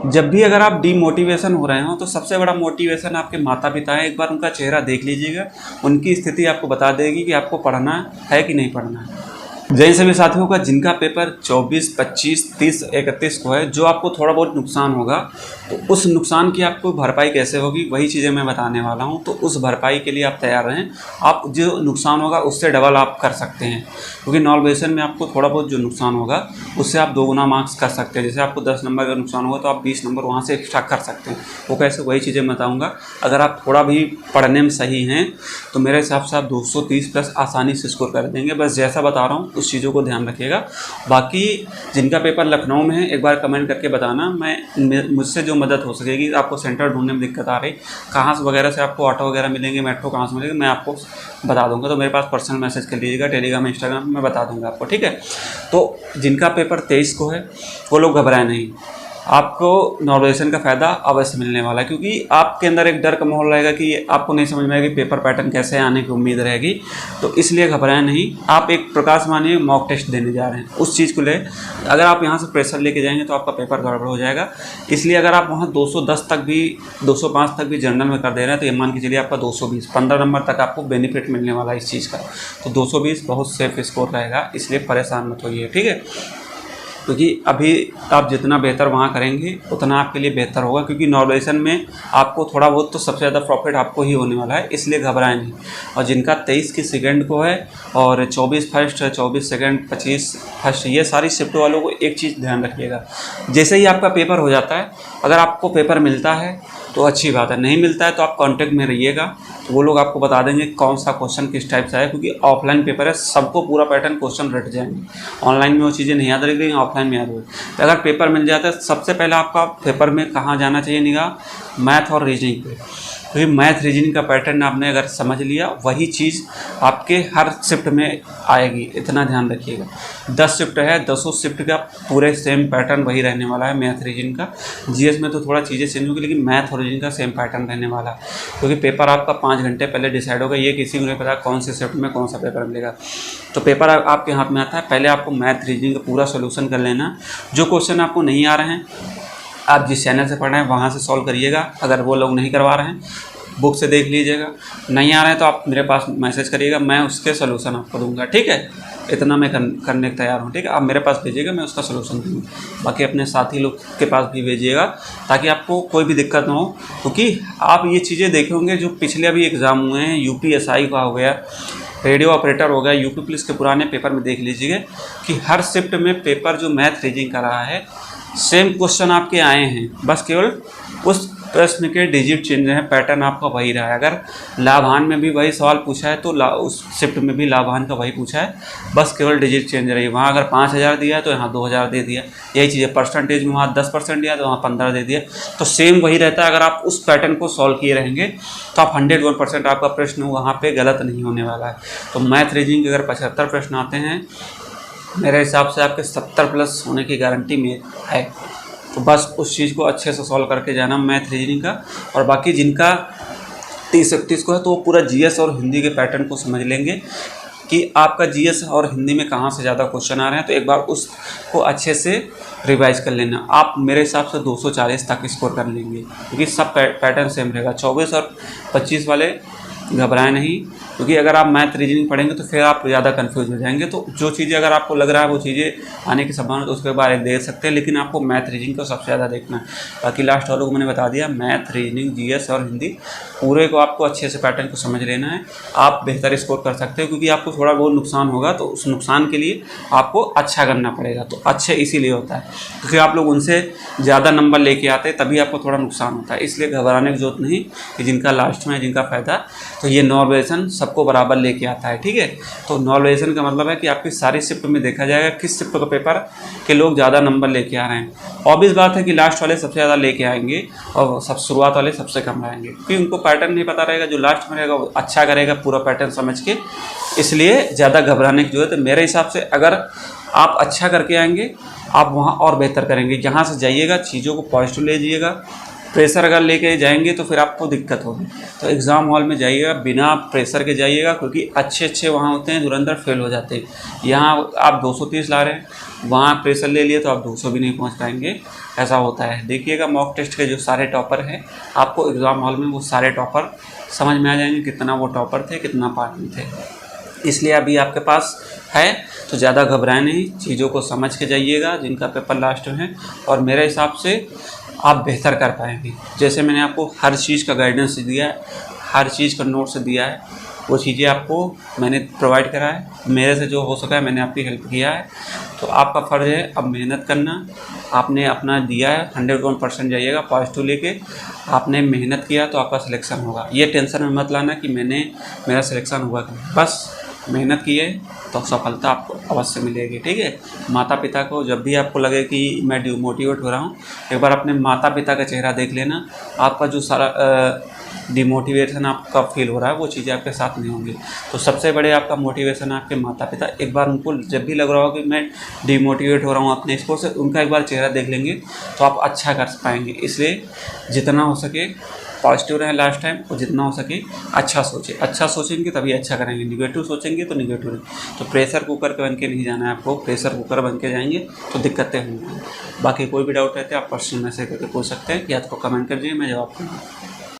जब भी अगर आप डीमोटिवेशन हो रहे हो तो सबसे बड़ा मोटिवेशन आपके माता पिता है। एक बार उनका चेहरा देख लीजिएगा, उनकी स्थिति आपको बता देगी कि आपको पढ़ना है कि नहीं पढ़ना है। जैन सभी साथियों का जिनका पेपर 24, 25, 30, 31 को है, जो आपको थोड़ा बहुत नुकसान होगा तो उस नुकसान की आपको भरपाई कैसे होगी वही चीज़ें मैं बताने वाला हूं। तो उस भरपाई के लिए आप तैयार रहें। आप जो नुकसान होगा उससे डबल आप कर सकते हैं, क्योंकि नॉर्मलाइजेशन में आपको थोड़ा बहुत जो नुकसान होगा उससे आप 2 गुना मार्क्स कर सकते हैं। जैसे आपको 10 नंबर का नुकसान होगा तो आप 20 नंबर वहाँ से एक्स्ट्रा कर सकते हैं। वो कैसे, वही चीज़ें बताऊँगा। अगर आप थोड़ा भी पढ़ने में सही हैं तो मेरे हिसाब से आप 230 प्लस आसानी से स्कोर कर देंगे। बस जैसा बता रहा हूँ उस चीज़ों को ध्यान रखिएगा। बाकी जिनका पेपर लखनऊ में है एक बार कमेंट करके बताना, मैं मुझसे जो मदद हो सकेगी। आपको सेंटर ढूंढने में दिक्कत आ रही, कहाँ से वगैरह से आपको ऑटो वगैरह मिलेंगे, मेट्रो कहाँ से मिलेंगे, मैं आपको बता दूंगा। तो मेरे पास पर्सनल मैसेज कर लीजिएगा, टेलीग्राम, इंस्टाग्राम, मैं बता दूंगा आपको, ठीक है। तो जिनका पेपर 23 को है वो लोग घबराएं नहीं। आपको नॉर्मलाइजेशन का फ़ायदा अवश्य मिलने वाला है, क्योंकि आपके अंदर एक डर का माहौल रहेगा कि आपको नहीं समझ में आएगा कि पेपर पैटर्न कैसे आने की उम्मीद रहेगी। तो इसलिए घबराएं नहीं। आप एक प्रकार से मानिए मॉक टेस्ट देने जा रहे हैं, उस चीज़ को ले। अगर आप यहाँ से प्रेशर लेके जाएंगे तो आपका पेपर गड़बड़ हो जाएगा। इसलिए अगर आप वहाँ 210 तक भी, 205 तक भी जनरल में कर दे रहे हैं तो ये मान के चलिए आपका 220, 15 नंबर तक आपको बेनिफिट मिलने वाला है इस चीज़ का। तो 220 बहुत सेफ स्कोर रहेगा, इसलिए परेशान मत होइए, ठीक है। क्योंकि अभी आप जितना बेहतर वहाँ करेंगे उतना आपके लिए बेहतर होगा, क्योंकि नॉर्मलाइजेशन में आपको थोड़ा बहुत तो सबसे ज़्यादा प्रॉफिट आपको ही होने वाला है, इसलिए घबराएं नहीं। और जिनका 23 की सेकंड को है और 24 फर्स्ट, 24 सेकंड, 25 फर्स्ट, ये सारी शिफ्ट वालों को एक चीज़ ध्यान रखिएगा। जैसे ही आपका पेपर हो जाता है, अगर आपको पेपर मिलता है तो अच्छी बात है, नहीं मिलता है तो आप कांटेक्ट में रहिएगा। तो वो लोग आपको बता देंगे कौन सा क्वेश्चन किस टाइप से है, क्योंकि ऑफलाइन पेपर है, सबको पूरा पैटर्न क्वेश्चन रट जाएंगे। ऑनलाइन में वो चीज़ें नहीं याद रहेगी, ऑफलाइन में याद होगी। तो अगर पेपर मिल जाता है, सबसे पहले आपका पेपर में कहाँ जाना चाहिए निगाह, मैथ और रीजनिंग पे। क्योंकि मैथ रीजनिंग का पैटर्न आपने अगर समझ लिया, वही चीज़ आपके हर शिफ्ट में आएगी, इतना ध्यान रखिएगा। 10 शिफ्ट है, 10 शिफ्ट का पूरे सेम पैटर्न वही रहने वाला है मैथ रीजनिंग का। जीएस में तो थोड़ा चीज़ें चेंज होगी, लेकिन मैथ और रीजनिंग का सेम पैटर्न रहने वाला है। क्योंकि पेपर आपका 5 घंटे पहले डिसाइड होगा, ये किसी को नहीं पता कौन से शिफ्ट में कौन सा पेपर मिलेगा। तो पेपर आपके हाथ में आता है, पहले आपको मैथ रीजनिंग का पूरा सोल्यूशन कर लेना। जो क्वेश्चन आपको नहीं आ रहे हैं, आप जिस चैनल से पढ़ रहे हैं वहाँ से सॉल्व करिएगा। अगर वो लोग नहीं करवा रहे हैं, बुक से देख लीजिएगा। नहीं आ रहे हैं तो आप मेरे पास मैसेज करिएगा, मैं उसके सोल्यूशन आपको दूंगा, ठीक है। इतना मैं करने को तैयार हूँ, ठीक है। आप मेरे पास भेजिएगा, मैं उसका सोल्यूशन दूँगा। बाकी अपने साथी लोग के पास भी भेजिएगा, ताकि आपको कोई भी दिक्कत ना हो। क्योंकि आप ये चीज़ें देखे होंगे जो पिछले अभी एग्ज़ाम हुए हैं, यूपीएसआई का हो गया, रेडियो ऑपरेटर हो गया, यूपी पुलिस के पुराने पेपर में देख लीजिए कि हर शिफ्ट में पेपर जो मैथ रीजनिंग कर रहा है, सेम क्वेश्चन आपके आए हैं, बस केवल उस प्रश्न के डिजिट चेंज हैं, पैटर्न आपका वही रहा है। अगर लाभान में भी वही सवाल पूछा है तो उस शिफ्ट में भी लाभान का वही पूछा है, बस केवल डिजिट चेंज रही है। वहाँ अगर 5000 दिया है तो यहाँ 2000 दे दिया, यही चीज़ है। परसेंटेज में वहाँ 10% दिया तो वहाँ 15 दे दिया, तो सेम वही रहता है। अगर आप उस पैटर्न को सॉल्व किए रहेंगे तो आप 101% आपका प्रश्न वहाँ पर गलत नहीं होने वाला है। तो मैथ रीजनिंग के अगर 75 प्रश्न आते हैं, मेरे हिसाब से आपके 70 प्लस होने की गारंटी में है। तो बस उस चीज़ को अच्छे से सॉल्व करके जाना मैथ रीजनिंग का। और बाकी जिनका 30-31 को है तो वो पूरा जीएस और हिंदी के पैटर्न को समझ लेंगे कि आपका जीएस और हिंदी में कहाँ से ज़्यादा क्वेश्चन आ रहे हैं। तो एक बार उसको अच्छे से रिवाइज कर लेना। आप मेरे हिसाब से 240 तक स्कोर कर लेंगे, क्योंकि सब पैटर्न सेम रहेगा। 24 और 25 वाले घबराएं नहीं, क्योंकि अगर आप मैथ रीजनिंग पढ़ेंगे तो फिर आप ज़्यादा कंफ्यूज हो जाएंगे। तो जो चीज़ें अगर आपको लग रहा है वो चीज़ें आने की संभावना तो उसके बारे में देख सकते हैं, लेकिन आपको मैथ रीजनिंग को सबसे ज़्यादा देखना है। बाकी लास्ट वालों को मैंने बता दिया, मैथ रीजनिंग जीएस और हिंदी पूरे को आपको अच्छे से पैटर्न को समझ लेना है। आप बेहतर स्कोर कर सकते हो, क्योंकि आपको थोड़ा बहुत नुकसान होगा तो उस नुकसान के लिए आपको अच्छा करना पड़ेगा। तो अच्छे इसीलिए होता है क्योंकि आप लोग उनसे ज़्यादा नंबर लेके आते हैं, तभी आपको थोड़ा नुकसान होता है। इसलिए घबराने की जरूरत नहीं कि जिनका लास्ट में है, जिनका फ़ायदा। तो ये नॉर्मलाइजेशन सबको बराबर लेके आता है, ठीक है। तो नॉर्मलाइजेशन का मतलब है कि आपकी सारी शिफ्ट में देखा जाएगा किस शिफ्ट का पेपर के लोग ज़्यादा नंबर लेके आ रहे हैं। ऑब्वियस बात है कि लास्ट वाले सबसे ज़्यादा लेके आएंगे और सब शुरुआत वाले सबसे कम आएंगे, क्योंकि उनको पैटर्न नहीं पता रहेगा। जो लास्ट में रहेगा वो अच्छा करेगा पूरा पैटर्न समझ के, इसलिए ज़्यादा घबराने की जरूरत है। मेरे हिसाब से अगर आप अच्छा करके आएंगे, आप वहाँ और बेहतर करेंगे। जहाँ से जाइएगा चीज़ों को पॉजिटिव ले जाइएगा। प्रेशर अगर लेके जाएंगे तो फिर आपको दिक्कत होगी। तो एग्ज़ाम हॉल में जाइएगा बिना प्रेशर के जाइएगा, क्योंकि अच्छे वहाँ होते हैं धुरंधर फेल हो जाते हैं। यहाँ आप 230 ला रहे हैं, वहाँ प्रेशर ले लिए तो आप 200 भी नहीं पहुँच पाएंगे। ऐसा होता है। देखिएगा मॉक टेस्ट के जो सारे टॉपर हैं, आपको एग्ज़ाम हॉल में वो सारे टॉपर समझ में आ जाएंगे, कितना वो टॉपर थे, कितना पास में थे। इसलिए अभी आपके पास है तो ज़्यादा घबराएं नहीं, चीज़ों को समझ के जाइएगा जिनका पेपर लास्ट में है, और मेरे हिसाब से आप बेहतर कर पाएंगे। जैसे मैंने आपको हर चीज़ का गाइडेंस दिया है, हर चीज़ का नोट्स दिया है, वो चीज़ें आपको मैंने प्रोवाइड करा है, मेरे से जो हो सका है मैंने आपकी हेल्प किया है। तो आपका फ़र्ज़ है अब मेहनत करना। आपने अपना दिया है, 101% जाइएगा पॉजिटिव लेके। आपने मेहनत किया तो आपका सिलेक्शन होगा। ये टेंशन में मत लाना कि मेरा सिलेक्शन हुआ कि नहीं, बस मेहनत की है तो सफलता आपको अवश्य मिलेगी। ठीक है। माता पिता को जब भी आपको लगे कि मैं डिमोटिवेट हो रहा हूँ, एक बार अपने माता पिता का चेहरा देख लेना, आपका जो सारा डिमोटिवेशन आपका फील हो रहा है वो चीज़ें आपके साथ नहीं होंगी। तो सबसे बड़े आपका मोटिवेशन है आपके माता पिता। एक बार उनको जब भी लग रहा हो कि मैं डिमोटिवेट हो रहा हूँ अपने स्पोर्ट से, उनका एक बार चेहरा देख लेंगे तो आप अच्छा कर पाएंगे। इसलिए जितना हो सके पॉजिटिव रहें लास्ट टाइम, और जितना हो सके अच्छा सोचें। अच्छा सोचेंगे तभी अच्छा करेंगे, निगेटिव सोचेंगे तो निगेटिव रहें। तो प्रेशर कुकर के बन के नहीं जाना है आपको, प्रेशर कुकर बन के जाएंगे तो दिक्कतें होंगी। बाकी कोई भी डाउट रहते हैं आप पर्सनल मैसेज करके पूछ सकते हैं, या तो कमेंट कर दीजिए, मैं जवाब दूँगा।